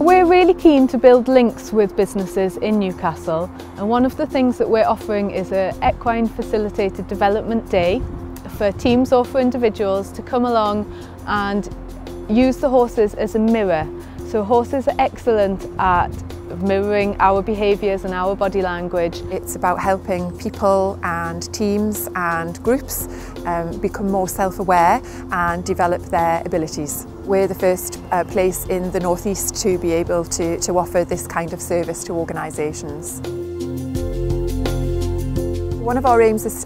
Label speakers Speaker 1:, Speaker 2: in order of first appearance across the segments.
Speaker 1: We're really keen to build links with businesses in Newcastle, and one of the things that we're offering is an equine facilitated development day for teams or for individuals to come along and use the horses as a mirror. So horses are excellent at mirroring our behaviours and our body language.
Speaker 2: It's about helping people and teams and groups become more self-aware and develop their abilities. We're the first place in the North East to be able to offer this kind of service to organisations. One of our aims is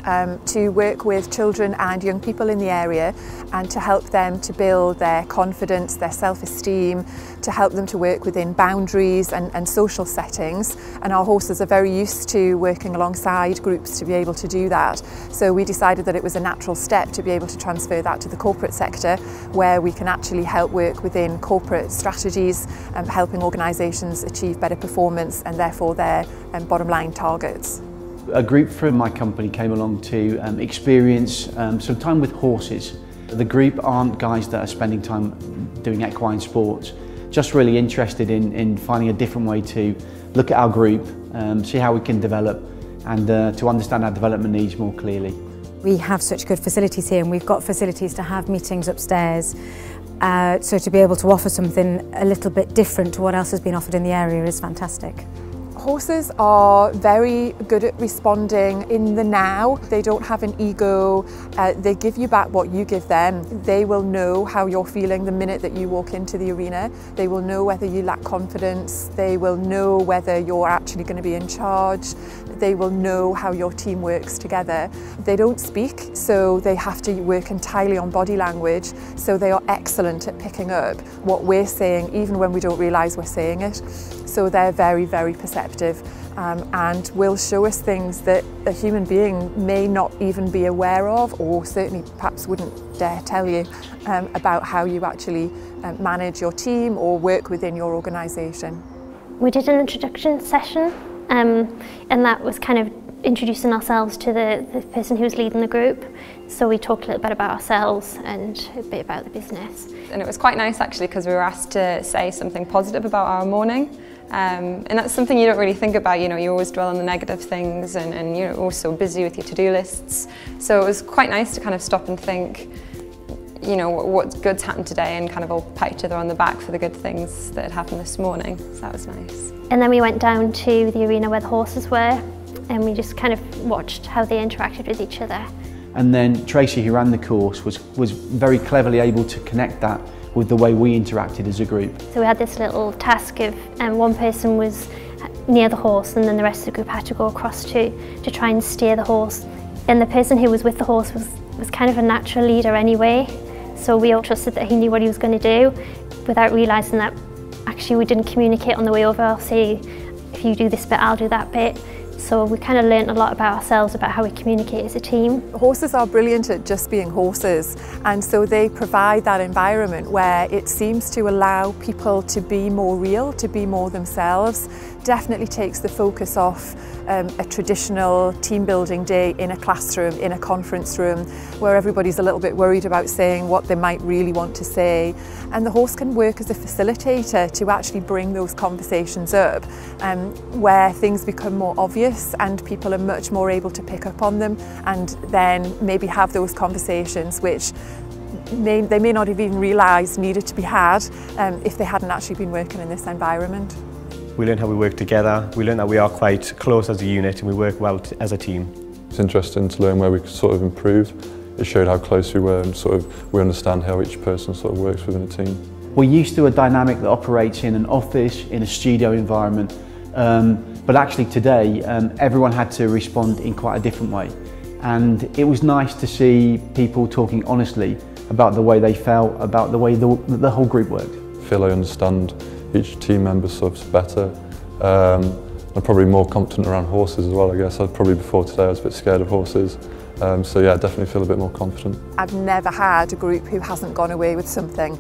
Speaker 2: to work with children and young people in the area and to help them to build their confidence, their self-esteem, to help them to work within boundaries and social settings. And our horses are very used to working alongside groups to be able to do that. So we decided that it was a natural step to be able to transfer that to the corporate sector, where we can actually help work within corporate strategies, helping organisations achieve better performance and therefore their bottom line targets.
Speaker 3: A group from my company came along to experience some time with horses. The group aren't guys that are spending time doing equine sports, just really interested in finding a different way to look at our group, see how we can develop and to understand our development needs more clearly.
Speaker 4: We have such good facilities here, and we've got facilities to have meetings upstairs. So to be able to offer something a little bit different to what else has been offered in the area is fantastic.
Speaker 2: Horses are very good at responding in the now. They don't have an ego. They give you back what you give them. They will know how you're feeling the minute that you walk into the arena. They will know whether you lack confidence. They will know whether you're actually going to be in charge. They will know how your team works together. They don't speak, so they have to work entirely on body language. So they are excellent at picking up what we're saying, even when we don't realise we're saying it. So they're very, very perceptive and will show us things that a human being may not even be aware of, or certainly perhaps wouldn't dare tell you about how you actually manage your team or work within your organisation.
Speaker 5: We did an introduction session and that was kind of introducing ourselves to the person who was leading the group. So we talked a little bit about ourselves and a bit about the business.
Speaker 6: And it was quite nice actually, because we were asked to say something positive about our morning. And that's something you don't really think about, you know, you always dwell on the negative things and you're also busy with your to-do lists. So it was quite nice to kind of stop and think, you know, what good's happened today and kind of all pat each other on the back for the good things that had happened this morning. So that was nice.
Speaker 5: And then we went down to the arena where the horses were and we just kind of watched how they interacted with each other.
Speaker 3: And then Tracy, who ran the course, was very cleverly able to connect that with the way we interacted as a group.
Speaker 5: So we had this little task of one person was near the horse and then the rest of the group had to go across to try and steer the horse. And the person who was with the horse was kind of a natural leader anyway, so we all trusted that he knew what he was going to do without realising that actually we didn't communicate on the way over. I'll say, if you do this bit, I'll do that bit. So we kind of learned a lot about ourselves, about how we communicate as a team.
Speaker 2: Horses are brilliant at just being horses, and so they provide that environment where it seems to allow people to be more real, to be more themselves. Definitely takes the focus off a traditional team building day in a classroom, in a conference room, where everybody's a little bit worried about saying what they might really want to say. And the horse can work as a facilitator to actually bring those conversations up, where things become more obvious and people are much more able to pick up on them and then maybe have those conversations which they may not have even realised needed to be had if they hadn't actually been working in this environment.
Speaker 7: We learned how we work together, we learned that we are quite close as a unit and we work well as a team.
Speaker 8: It's interesting to learn where we could sort of improve. It showed how close we were and sort of we understand how each person sort of works within a team.
Speaker 3: We're used to a dynamic that operates in an office, in a studio environment, but actually today everyone had to respond in quite a different way. And it was nice to see people talking honestly about the way they felt, about the way the whole group worked.
Speaker 8: I feel I understand each team member sort of better. I'm probably more confident around horses as well, I guess. Probably before today I was a bit scared of horses. So yeah, I definitely feel a bit more confident.
Speaker 2: I've never had a group who hasn't gone away with something,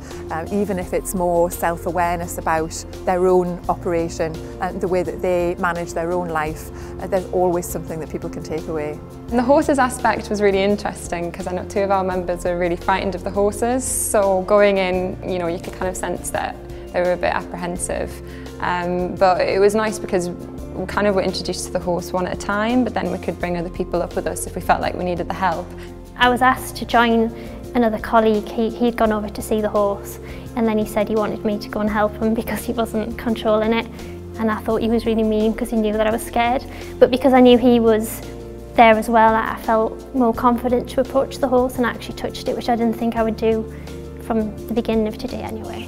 Speaker 2: even if it's more self-awareness about their own operation and the way that they manage their own life. There's always something that people can take away.
Speaker 6: And the horses aspect was really interesting because I know 2 of our members are really frightened of the horses. So going in, you know, you could kind of sense that they were a bit apprehensive. But it was nice because we kind of were introduced to the horse one at a time, but then we could bring other people up with us if we felt like we needed the help.
Speaker 5: I was asked to join another colleague. He'd gone over to see the horse, and then he said he wanted me to go and help him because he wasn't controlling it. And I thought he was really mean because he knew that I was scared. But because I knew he was there as well, I felt more confident to approach the horse and actually touched it, which I didn't think I would do from the beginning of today anyway.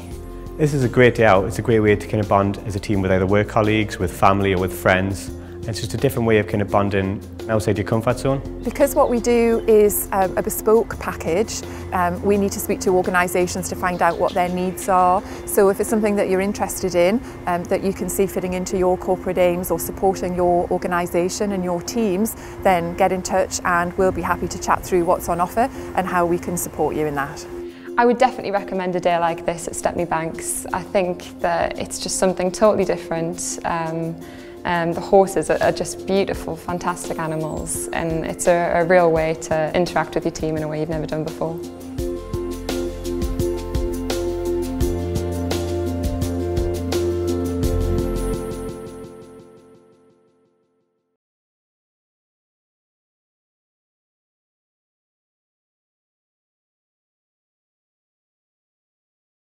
Speaker 7: This is a great day out. It's a great way to kind of bond as a team with either work colleagues, with family or with friends. It's just a different way of kind of bonding outside your comfort zone.
Speaker 2: Because what we do is a bespoke package, we need to speak to organisations to find out what their needs are. So if it's something that you're interested in, that you can see fitting into your corporate aims or supporting your organisation and your teams, then get in touch and we'll be happy to chat through what's on offer and how we can support you in that.
Speaker 6: I would definitely recommend a day like this at Stepney Banks. I think that it's just something totally different. The horses are just beautiful, fantastic animals, and it's a real way to interact with your team in a way you've never done before.